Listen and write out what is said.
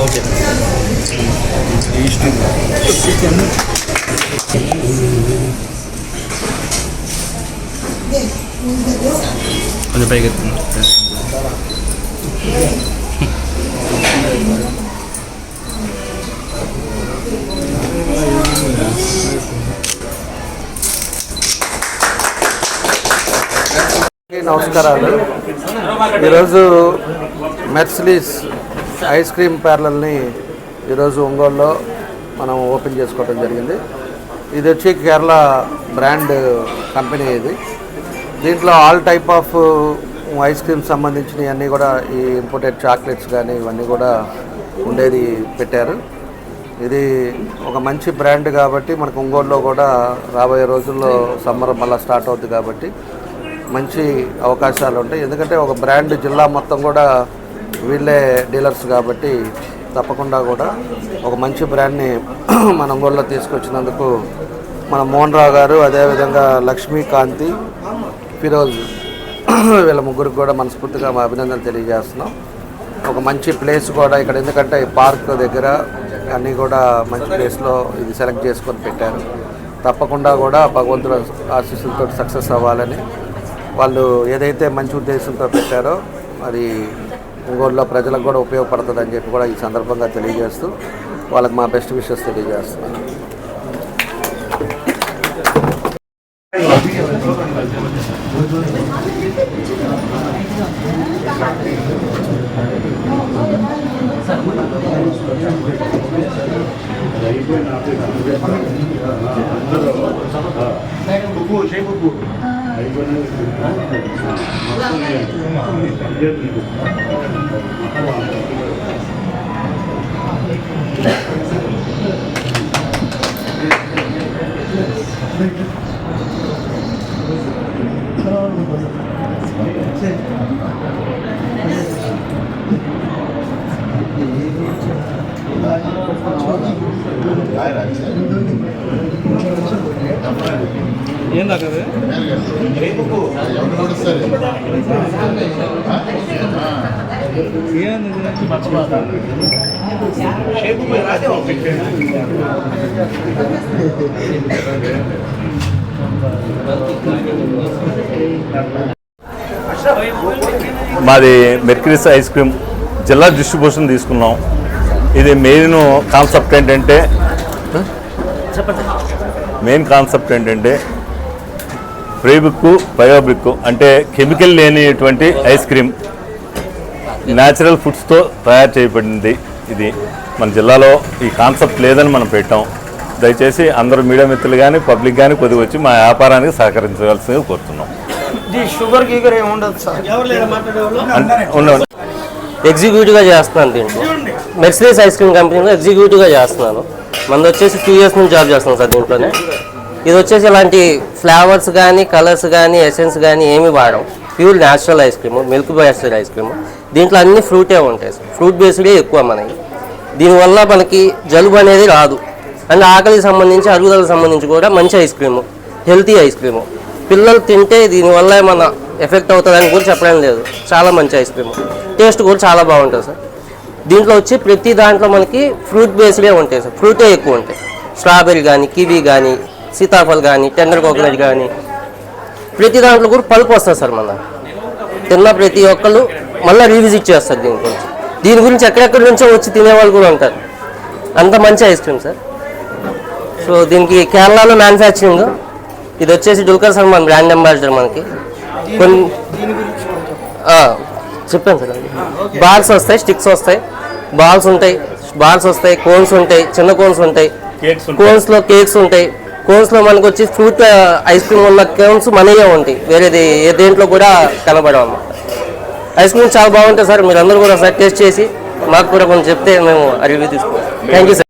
Okay కొంచెం పైకి నమస్కారాలు. ఈరోజు మెర్సిడీస్ ఐస్ క్రీమ్ పార్లర్ని ఈరోజు ఒంగోలులో మనం ఓపెన్ చేసుకోవడం జరిగింది. ఇది వచ్చి కేరళ బ్రాండ్ కంపెనీ. ఇది దీంట్లో all type of ice cream సంబంధించినవి అన్నీ కూడా ఈ ఇంపోర్టెడ్ చాక్లెట్స్ కానీ ఇవన్నీ కూడా ఉండేది పెట్టారు. ఇది ఒక మంచి బ్రాండ్ కాబట్టి మనకు ఒంగోలులో కూడా రాబోయే రోజుల్లో సమ్మర్ మళ్ళీ స్టార్ట్ అవుతుంది కాబట్టి మంచి అవకాశాలు ఉంటాయి. ఎందుకంటే ఒక బ్రాండ్ జిల్లా మొత్తం కూడా వీళ్ళే డీలర్స్ కాబట్టి తప్పకుండా కూడా ఒక మంచి బ్రాండ్ని మన ఒంగోలులో తీసుకొచ్చినందుకు మన మోహన్ రావు గారు, అదేవిధంగా లక్ష్మీకాంతి, ఫిరోజ్ వీళ్ళ ముగ్గురికి కూడా మనస్ఫూర్తిగా మా అభినందనలు తెలియజేస్తున్నాం. ఒక మంచి ప్లేస్ కూడా ఇక్కడ, ఎందుకంటే పార్క్ దగ్గర అన్నీ కూడా మంచి ప్లేస్లో ఇది సెలెక్ట్ చేసుకొని పెట్టారు. తప్పకుండా కూడా భగవంతుల ఆశీస్సులతో సక్సెస్ అవ్వాలని వాళ్ళు ఏదైతే మంచి ఉద్దేశంతో పెట్టారో అది ఒంగోలులో ప్రజలకు కూడా ఉపయోగపడుతుందని చెప్పి కూడా ఈ సందర్భంగా తెలియజేస్తూ వాళ్ళకి మా బెస్ట్ విషెస్ తెలియజేస్తున్నాను. ఏందాకది మాది మెర్క్యూరీస్ ఐస్ క్రీమ్ జిల్లా డిస్ట్రిబ్యూషన్ తీసుకున్నాం. ఇది మెయిన్ కాన్సెప్ట్ ఏంటంటే ప్రీబిక్ బయోబిక్ అంటే కెమికల్ లేనిటువంటి ఐస్ క్రీమ్ న్యాచురల్ ఫుడ్స్తో తయారు చేయబడింది. ఇది మన జిల్లాలో ఈ కాన్సెప్ట్ లేదని మనం పెట్టాం. దయచేసి అందరూ మీడియా మిత్రులు కానీ పబ్లిక్ కానీ కొద్దిగా వచ్చి మా వ్యాపారానికి సహకరించవలసిందిగా కోరుతున్నాం. ఎగ్జిక్యూటివ్గా చేస్తున్నాను. దీంట్లో మెర్సిడీస్ ఐస్ క్రీమ్ కంపెనీలో ఎగ్జిక్యూటివ్గా చేస్తున్నాను. మనది వచ్చేసి 2 years నుంచి జాబ్ చేస్తున్నాను సార్ దీంట్లోనే. ఇది వచ్చేసి ఇలాంటి ఫ్లేవర్స్ కానీ కలర్స్ కానీ ఎసెన్స్ కానీ ఏమి వాడడం. Pure natural ice cream, milk based ice cream. దీంట్లో అన్ని ఫ్రూటే ఉంటాయి సార్. ఫ్రూట్ బేస్డే ఎక్కువ మనకి. దీనివల్ల మనకి జలుబు అనేది రాదు. అండ్ ఆకలికి సంబంధించి, అరుగుదలకు సంబంధించి కూడా మంచి ice cream, healthy ice cream. పిల్లలు తింటే దీనివల్ల ఏమన్నా ఎఫెక్ట్ అవుతుందని కూడా చెప్పడం లేదు. చాలా మంచి ఐస్ క్రీము, టేస్ట్ కూడా చాలా బాగుంటుంది సార్. దీంట్లో వచ్చి ప్రతి దాంట్లో మనకి ఫ్రూట్ బేస్డే ఉంటాయి సార్. ఫ్రూటే ఎక్కువ ఉంటాయి. స్ట్రాబెర్రీ కానీ, కివీ కానీ, సీతాఫల్ కానీ, టెండర్ కోకోనట్ కానీ, ప్రతి దాంట్లో కూడా పల్పు వస్తుంది సార్. మన తిన్న ప్రతి ఒక్కళ్ళు మళ్ళీ రీవిజిట్ చేస్తారు దీని గురించి ఎక్కడెక్కడి నుంచో వచ్చి తినేవాళ్ళు కూడా ఉంటారు. అంత మంచి ఐస్ క్రీమ్ సార్. సో దీనికి కేరళలో మ్యానుఫ్యాక్చరింగ్. ఇది వచ్చేసి దుల్కర్ సల్మాన్ బ్రాండ్ అంబాసిడర్. మనకి కొన్ని చెప్పాను సార్. బాల్స్ వస్తాయి, స్టిక్స్ వస్తాయి, బాల్స్ వస్తాయి, కోన్స్ ఉంటాయి, చిన్న కోన్స్ ఉంటాయి, కోన్స్లో కేక్స్ ఉంటాయి. కోన్స్లో మనకు వచ్చి ఫ్రూట్ ఐస్ క్రీమ్ ఉన్న కోన్స్ మనయే ఉంటాయి, వేరేది ఏ దేంట్లో కూడా కనబడవు అన్నమాట. ఐస్ క్రీమ్ చాలా బాగుంటుంది సార్. మీరు అందరూ కూడా ఒకసారి టేస్ట్ చేసి మాకు కూడా కొంచెం చెప్తే మేము రివ్యూ తీసుకుంటాం. Thank you sir.